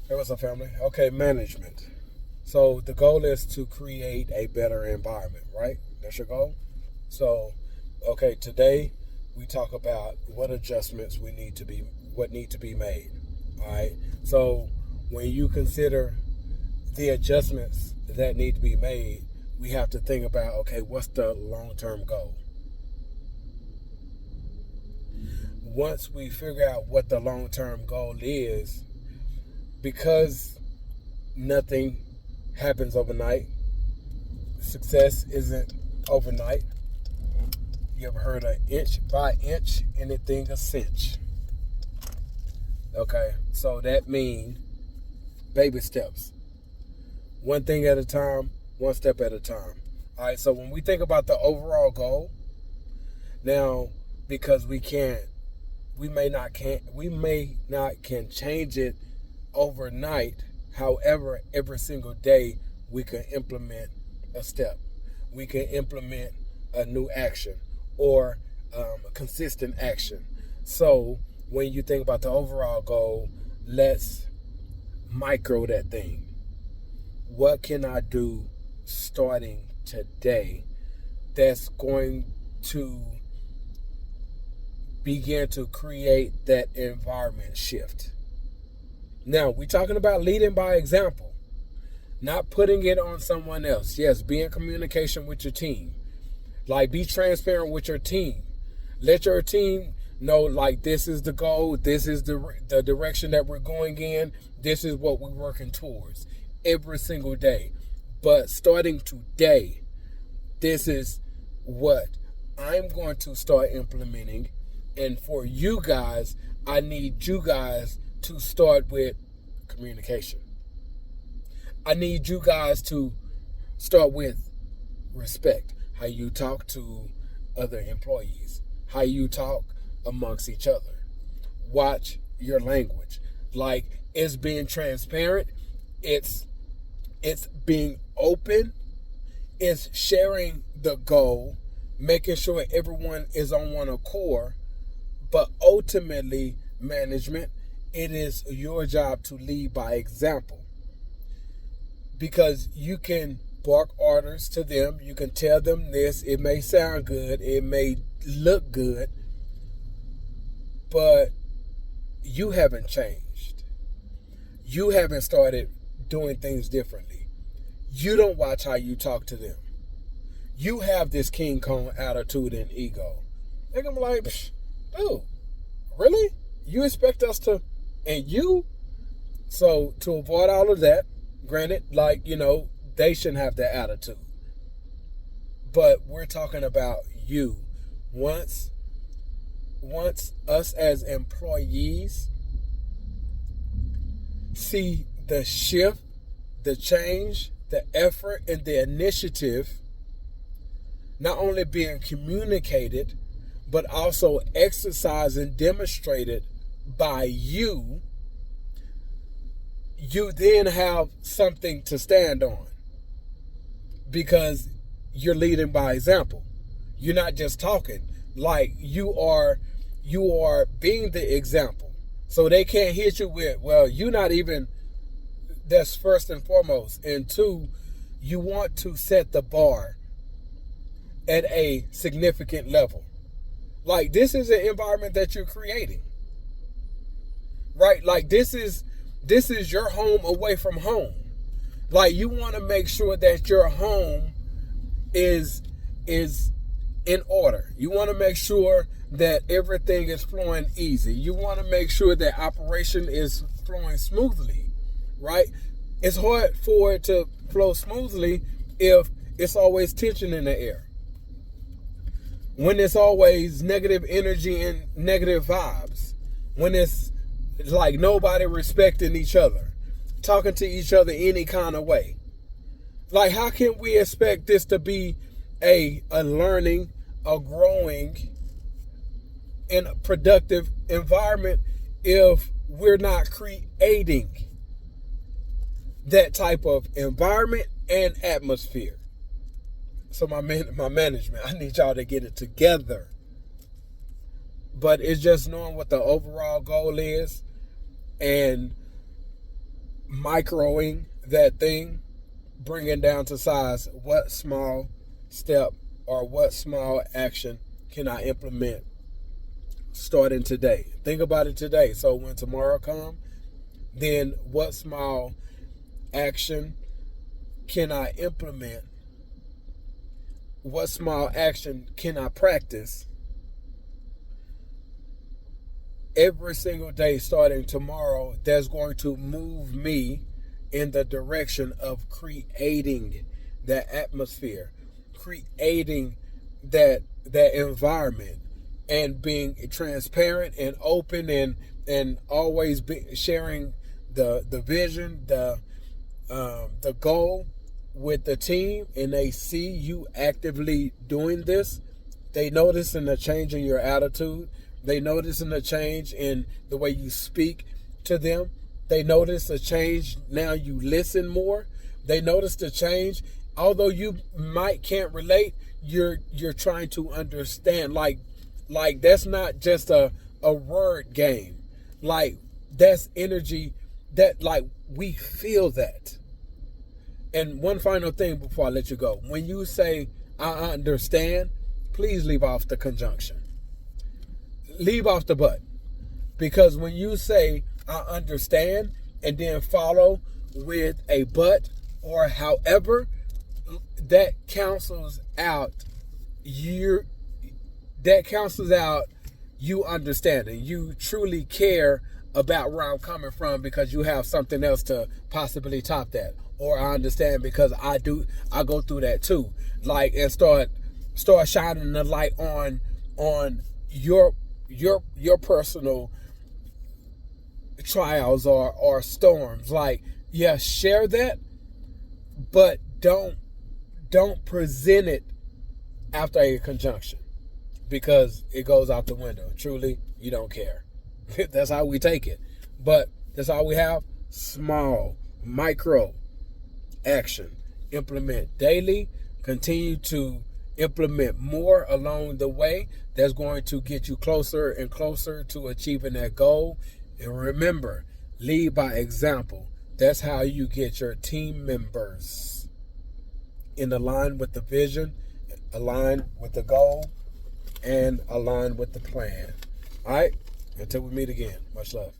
Hey, what's up, family? Okay, management. So the goal is to create a better environment, right? That's your goal. So, okay, today we talk about what adjustments what need to be made. All right. So when you consider the adjustments that need to be made, we have to think about, okay, what's the long-term goal? Once we figure out what the long-term goal is, because nothing happens overnight. Success isn't overnight. You ever heard of inch by inch, anything a cinch? Okay, so that means baby steps. One thing at a time, one step at a time. All right, so when we think about the overall goal, now because we may not can change it overnight. However, every single day we can implement a step. We can implement a new action or a consistent action. So when you think about the overall goal, let's micro that thing. What can I do starting today that's going to begin to create that environment shift? Now, we're talking about leading by example, not putting it on someone else. Yes, be in communication with your team. Like, be transparent with your team. Let your team know, like, this is the goal, this is the direction that we're going in, this is what we're working towards every single day. But starting today, this is what I'm going to start implementing. And for you guys, I need you guys to start with communication. I need you guys to start with respect. How you talk to other employees, how you talk amongst each other. Watch your language. Like, it's being transparent, it's being open, it's sharing the goal, making sure everyone is on one accord, but ultimately, management, it is your job to lead by example. Because you can bark orders to them, you can tell them this, it may sound good, it may look good, but you haven't changed. You haven't started doing things differently. You don't watch how you talk to them. You have this King Kong attitude and ego. They're gonna be like, dude, really? You expect us to, and you? So to avoid all of that, granted, like, they shouldn't have that attitude. But we're talking about you. Once us as employees see the shift, the change, the effort, and the initiative not only being communicated, but also exercised and demonstrated by you, you then have something to stand on because you're leading by example. You're not just talking. Like, you are being the example. So they can't hit you with, well, you're not even, that's first and foremost. And two, you want to set the bar at a significant level. Like, this is an environment that you're creating. Right? Like, this is your home away from home. Like, you want to make sure that your home is in order. You want to make sure that everything is flowing easy. You want to make sure that operation is flowing smoothly, right? It's hard for it to flow smoothly if it's always tension in the air. When it's always negative energy and negative vibes. When it's like nobody respecting each other, talking to each other any kind of way. Like, how can we expect this to be a learning, a growing, and a productive environment if we're not creating that type of environment and atmosphere? So my management, I need y'all to get it together. But it's just knowing what the overall goal is and microing that thing, bringing down to size. What small step or what small action can I implement starting today? Think about it today. So when tomorrow comes, then what small action can I implement? What small action can I practice every single day starting tomorrow that's going to move me in the direction of creating that atmosphere, creating that environment, and being transparent and open, and always be sharing the vision, the goal with the team, and they see you actively doing this. They notice in the change in your attitude. They notice in the change in the way you speak to them. They notice a change now you listen more. They notice the change. Although you can't relate, you're trying to understand. Like that's not just a word game. Like that's energy that like we feel that. And one final thing before I let you go. When you say, I understand, please leave off the conjunction. Leave off the but. Because when you say, I understand, and then follow with a but or however, that cancels out you understanding. You truly care about where I'm coming from because you have something else to possibly top that. Or I understand because I go through that too. Like, and start shining the light on your personal trials or storms. Like, yeah, share that, but don't present it after a conjunction, because it goes out the window. Truly, you don't care. That's how we take it. But that's all we have. Small, micro action. Implement daily. Continue to implement more along the way. That's going to get you closer and closer to achieving that goal. And remember, lead by example. That's how you get your team members in line with the vision, align with the goal, and align with the plan. All right? Until we meet again, much love.